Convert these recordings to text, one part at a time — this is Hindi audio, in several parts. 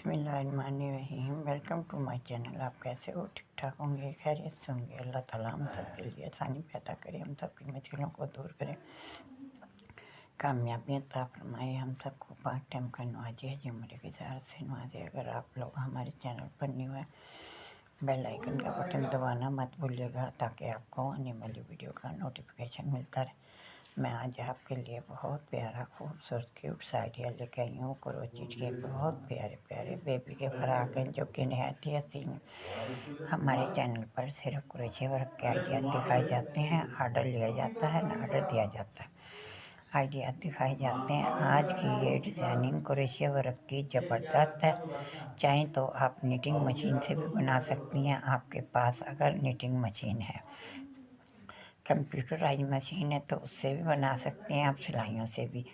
बिस्मिल्लाहिर्रहमानिर्रहीम। Welcome to my channel. आप कैसे हो? ठीक ठाक होंगे, खैरियत से होंगे। अल्लाह ताला हम सब के लिए आसानी पैदा करे, हम सब की मुश्किलों को दूर करे, कामयाबियाँ अता फरमाए, हम सबको 5 टाइम का नवाजे, हज उम्र की ज़ात से नवाजे। अगर आप लोग हमारे चैनल पर न्यू है, बेल आइकन का बटन दबाना मत भूलिएगा ताकि आपको आने वाली वीडियो का नोटिफिकेशन मिलता रहे। मैं आज आपके लिए बहुत प्यारा खूबसूरत क्यूट सा आइडिया लेके आई हूँ। क्रोचेट के बहुत प्यारे प्यारे बेबी के फ्राक हैं जो कि नहायत ही हसीन हैं। हमारे चैनल पर सिर्फ क्रोशे वर्क के आइडिया दिखाए जाते हैं, ऑर्डर लिया जाता है ना ऑर्डर दिया जाता है। आइडिया दिखाए जाते हैं। आज की ये डिज़ाइनिंग क्रोशे वर्क की ज़बरदस्त है। चाहें तो आप निटिंग मशीन से भी बना सकती हैं, आपके पास अगर निटिंग मशीन है। कंप्यूटराइज मशीन है तो उससे भी बना सकते हैं, आप सिलाइयों से भी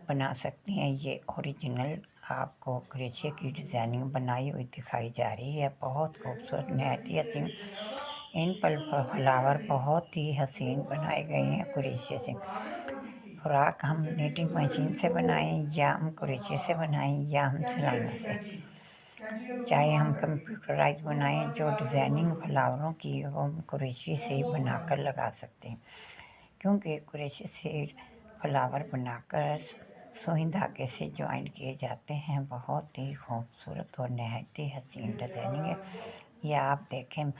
बना सकती हैं। ये ओरिजिनल आपको क्रोशे की डिज़ाइनिंग बनाई हुई दिखाई जा रही है, बहुत खूबसूरत नहायत ही हसीन। इन पर फ्लावर बहुत ही हसीन बनाए गए हैं क्रोशे से। फ्रॉक हम नीटिंग मशीन से बनाएं या हम क्रोशे से बनाएं या हम सिलाइयों से, चाहे हम कंप्यूटराइज बनाएं, जो डिज़ाइनिंग फ्लावरों की वो हम क्रोशे से बनाकर लगा सकते हैं, क्योंकि क्रोशे से फ्लावर बनाकर सुई धागे से ज्वाइन किए जाते हैं। बहुत ही खूबसूरत और नहायत ही हसीन डिज़ाइनिंग है। यह आप देखें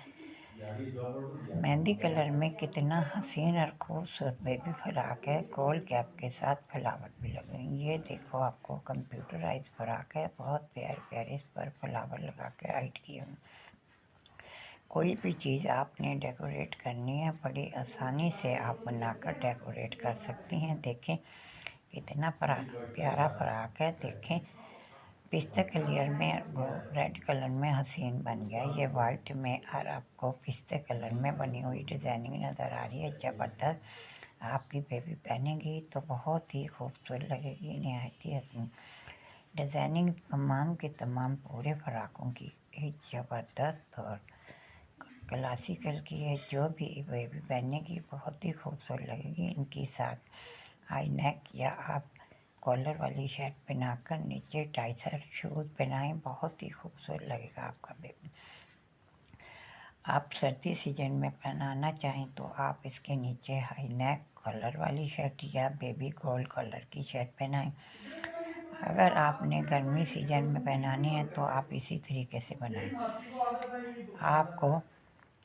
मेहंदी कलर में कितना हसीन और खूबसूरत बेबी फ्रॉक है। गोल कैप के साथ फ्लावर भी लगे हैं। ये देखो आपको कंप्यूटराइज फ्रॉक है, बहुत प्यारे प्यारे इस पर फ्लावर लगा के हाइट किए हुए। कोई भी चीज़ आपने डेकोरेट करनी है, बड़ी आसानी से आप बनाकर डेकोरेट कर सकती हैं। देखें कितना प्यारा फ्रॉक है। देखें पिस्ता कलर में वो रेड कलर में हसीन बन गया। ये वाइट में और आपको पिस्ता कलर में बनी हुई डिज़ाइनिंग नज़र आ रही है, ज़बरदस्त। आपकी बेबी पहनेगी तो बहुत ही खूबसूरत लगेगी, नहायत ही हसीन। डिज़ाइनिंग तमाम के तमाम पूरे फ्राकों की एक ज़बरदस्त और क्लासिकल की है। जो भी बेबी पहनेगी बहुत ही खूबसूरत लगेगी। इनकी साथ हाई नेक या आप कॉलर वाली शर्ट पहनाकर नीचे टाई शूज़ पहनाएं, बहुत ही खूबसूरत लगेगा आपका बेबी। आप सर्दी सीजन में पहनाना चाहें तो आप इसके नीचे हाई नेक कॉलर वाली शर्ट या बेबी गोल्ड कॉलर की शर्ट पहनाएं। अगर आपने गर्मी सीजन में पहनानी है तो आप इसी तरीके से बनाएं। आपको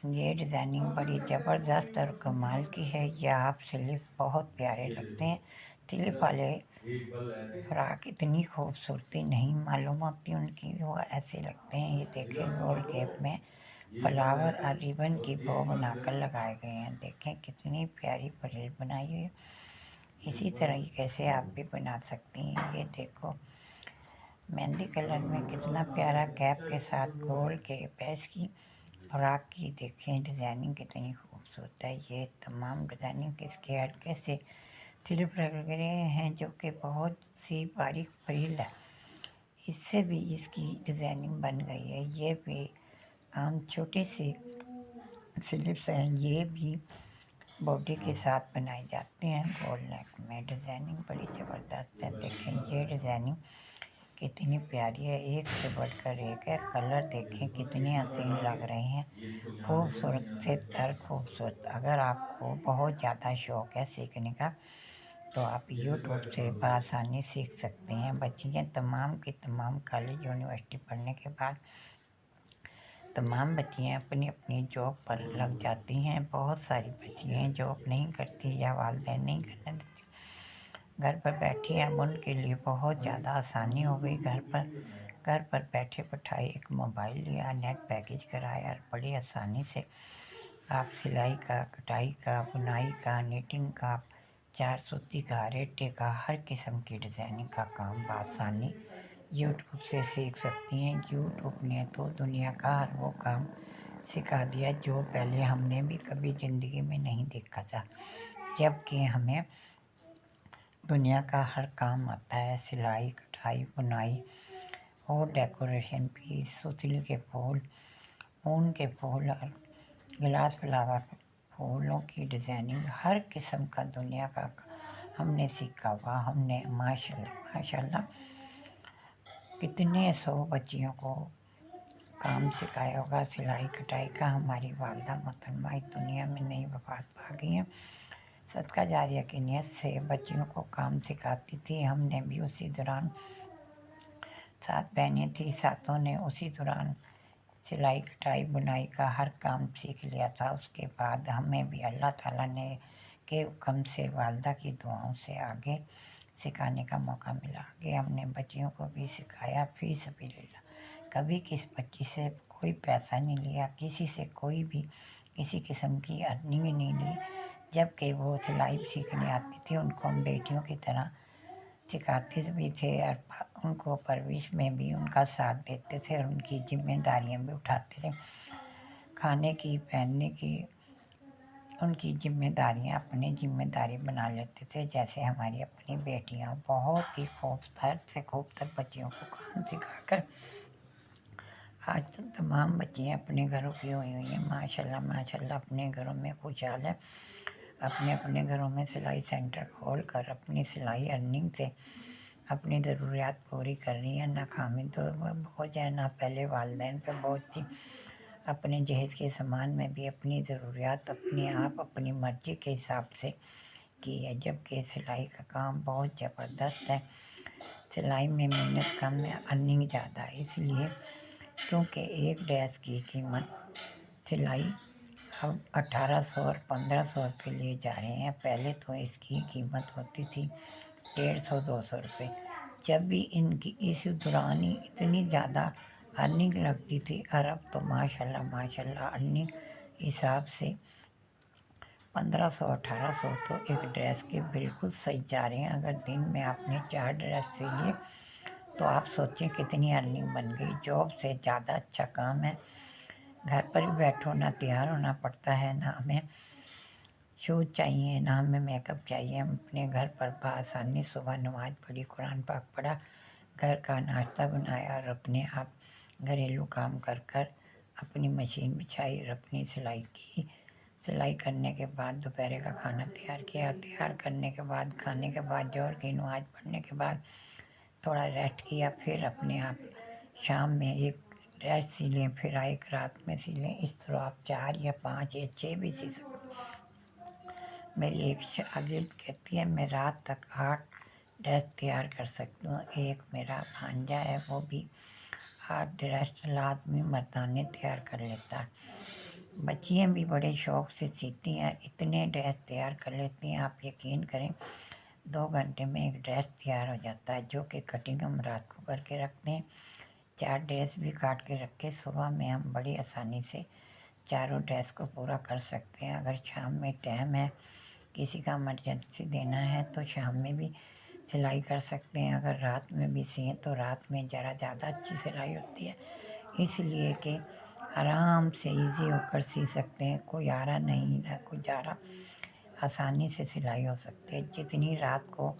ये डिज़ाइनिंग बड़ी ज़बरदस्त और कमाल की है। यह आप स्लीव बहुत प्यारे लगते हैं। स्लीव वाले फ्रॉक इतनी खूबसूरती नहीं मालूम होती उनकी, वो ऐसे लगते हैं। ये देखें गोल केप में फ्लावर और रिबन की बो बनाकर लगाए गए हैं। देखें कितनी प्यारी फ्रिल बनाई हुई है। इसी तरीके से आप भी बना सकती हैं। ये देखो मेहंदी कलर में कितना प्यारा कैप के साथ गोल केप है इसकी फ्रॉक की। देखें डिज़ाइनिंग कितनी खूबसूरत है। ये तमाम डिज़ाइनिंग इसके हल्के से स्लिप लगे हैं जो कि बहुत सी बारीक फ्रिल है, इससे भी इसकी डिज़ाइनिंग बन गई है। ये भी आम छोटे से स्लिप्स हैं, ये भी बॉडी के साथ बनाए जाते हैं गोल नेक में। डिज़ाइनिंग बड़ी ज़बरदस्त है। देखें ये डिज़ाइनिंग कितनी प्यारी है, एक से बढ़कर एक है। कलर देखें कितने हसीन लग रहे हैं, खूबसूरत से तर खूबसूरत। अगर आपको बहुत ज़्यादा शौक़ है सीखने का तो आप यूट्यूब से बआसानी सीख सकते हैं। बच्चियाँ तमाम की तमाम कॉलेज यूनिवर्सिटी पढ़ने के बाद तमाम बच्चियाँ अपनी अपनी जॉब पर लग जाती हैं। बहुत सारी बच्चियाँ जॉब नहीं करती या वालिदैन नहीं करने देती, घर पर बैठी हैं। अब उनके लिए बहुत ज़्यादा आसानी हो गई। घर पर बैठे बैठाए एक मोबाइल लिया, नेट पैकेज कराया और बड़ी आसानी से आप सिलाई का, कटाई का, बुनाई का, निटिंग का, चार सूती का, रेटे का, हर किस्म की डिज़ाइनिंग का काम बआसानी यूट्यूब से सीख सकती हैं। यूट्यूब ने तो दुनिया का हर वो काम सिखा दिया जो पहले हमने भी कभी ज़िंदगी में नहीं देखा था। जबकि हमें दुनिया का हर काम आता है, सिलाई, कटाई, बुनाई और डेकोरेशन पीस, सुतली के फूल, ऊन के फूल और गिलास फ्लावर फूलों की डिज़ाइनिंग, हर किस्म का दुनिया का हमने सीखा हुआ। हमने माशाल्लाह माशाल्लाह कितने सौ बच्चियों को काम सिखाया होगा सिलाई कटाई का। हमारी वालदा मोहतरमा इस दुनिया में नहीं वफात पा गई हैं। सदका जारिया की नीयत से बच्चियों को काम सिखाती थी। हमने भी उसी दौरान, 7 बहनें थी, सातों ने उसी दौरान सिलाई कटाई बुनाई का हर काम सीख लिया था। उसके बाद हमें भी अल्लाह ताला ने के हुक्म से वालदा की दुआओं से आगे सिखाने का मौका मिला। आगे हमने बच्चियों को भी सिखाया फी सबिलिल्लाह। कभी किसी बच्ची से कोई पैसा नहीं लिया, किसी से कोई भी किसी किस्म की अर्निंग नहीं ली। जबकि वो सिलाई सीखने आती थी, उनको हम बेटियों की तरह सिखाते भी थे और उनको परवरिश में भी उनका साथ देते थे और उनकी जिम्मेदारियां भी उठाते थे। खाने की, पहनने की, उनकी जिम्मेदारियां अपनी जिम्मेदारी बना लेते थे जैसे हमारी अपनी बेटियां। बहुत ही खूबसूरत से खूबसूरत बच्चियों को काम सिखाकर आज तक तमाम बच्चियां अपने घरों की हुई हैं। माशाल्लाह माशाल्लाह अपने घरों में खुशहाल है। अपने अपने घरों में सिलाई सेंटर खोल कर अपनी सिलाई अर्निंग से अपनी ज़रूरियात पूरी कर रही हैं। ना खामी तो बोझ है, ना पहले वालिदैन पे बोझ थी। अपने जहेज़ के सामान में भी अपनी ज़रूरियात अपने आप अपनी मर्ज़ी के हिसाब से की है। जबकि सिलाई का काम बहुत ज़बरदस्त है। सिलाई में मेहनत कम है, अर्निंग ज़्यादा है। इसलिए क्योंकि एक ड्रेस की कीमत सिलाई अब 1800 और 1500 रुपये लिए जा रहे हैं। पहले तो इसकी कीमत होती थी 150-200 रुपये। जब भी इनकी इस दौरान ही इतनी ज़्यादा अर्निंग लगती थी। और अब तो माशाल्लाह माशाल्लाह अर्निंग हिसाब से 1500-1800 तो एक ड्रेस के बिल्कुल सही जा रहे हैं। अगर दिन में आपने 4 ड्रेस सिली तो आप सोचें कितनी अर्निंग बन गई। जॉब से ज़्यादा अच्छा काम है। घर पर भी बैठो, ना तैयार होना पड़ता है, ना हमें शूज़ चाहिए, ना हमें मेकअप चाहिए। हम अपने घर पर बआसानी सुबह नमाज पढ़ी, कुरान पाक पढ़ा, घर का नाश्ता बनाया और अपने आप घरेलू काम कर कर अपनी मशीन बिछाई और अपनी सिलाई की। सिलाई करने के बाद दोपहर का खाना तैयार किया। तैयार करने के बाद, खाने के बाद, जोहर की नमाज पढ़ने के बाद थोड़ा रेस्ट किया। फिर अपने आप शाम में एक ड्रेस सिलें, फिर एक रात में सिलें। इस तरह आप 4 या 5 या 6 भी सी सकते। मेरी एक शागिर्द कहती है मैं रात तक 8 ड्रेस तैयार कर सकती हूँ। एक मेरा भांजा है, वो भी 8 ड्रेस लाजमी मर्दाने तैयार कर लेता है। बच्चियाँ भी बड़े शौक़ से सीती हैं, इतने ड्रेस तैयार कर लेती हैं आप यकीन करें 2 घंटे में एक ड्रेस तैयार हो जाता है। जो कि कटिंग हम रात को करके रखते हैं। 4 ड्रेस भी काट के रख के सुबह में हम बड़ी आसानी से चारों ड्रेस को पूरा कर सकते हैं। अगर शाम में टाइम है, किसी का इमरजेंसी देना है तो शाम में भी सिलाई कर सकते हैं। अगर रात में भी सिएं तो रात में ज़रा ज़्यादा अच्छी सिलाई होती है, इसलिए कि आराम से इजी होकर सी सकते हैं। कोई आ रहा नहीं, ना कोई जा रहा, आसानी से सिलाई हो सकती है। जितनी रात को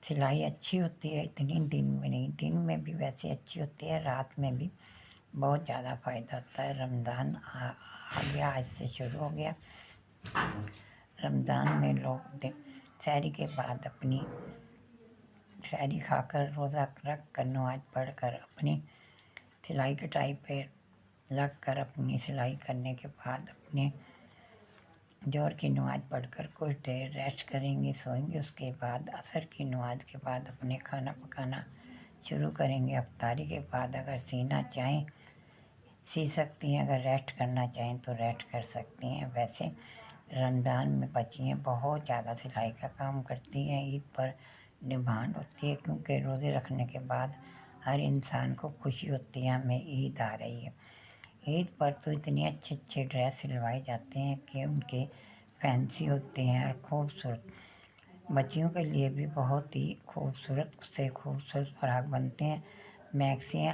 सिलाई अच्छी होती है इतनी दिन में नहीं। दिन में भी वैसे अच्छी होती है, रात में भी बहुत ज़्यादा फ़ायदा होता है। रमज़ान आ गया, आज से शुरू हो गया। रमज़ान में लोग सहरी के बाद अपनी सहरी खाकर रोज़ा रख कर नमाज पढ़ कर अपनी सिलाई कटाई पे लग कर अपनी सिलाई करने के बाद अपने जोहर की नमाज पढ़कर कुछ देर रेस्ट करेंगे, सोएंगे। उसके बाद असर की नमाज के बाद अपने खाना पकाना शुरू करेंगे। अफ्तारी के बाद अगर सीना चाहें सी सकती हैं, अगर रेस्ट करना चाहें तो रेस्ट कर सकती हैं। वैसे रमज़ान में बच्चियाँ बहुत ज़्यादा सिलाई का काम करती हैं। ईद पर डिमांड होती है क्योंकि रोज़े रखने के बाद हर इंसान को खुशी होती है हमें ईद आ रही है। ईद पर तो इतने अच्छे अच्छे ड्रेस सिलवाए जाते हैं कि उनके फैंसी होते हैं और खूबसूरत। बच्चियों के लिए भी बहुत ही खूबसूरत से खूबसूरत फ्राक बनते हैं। मैक्सियाँ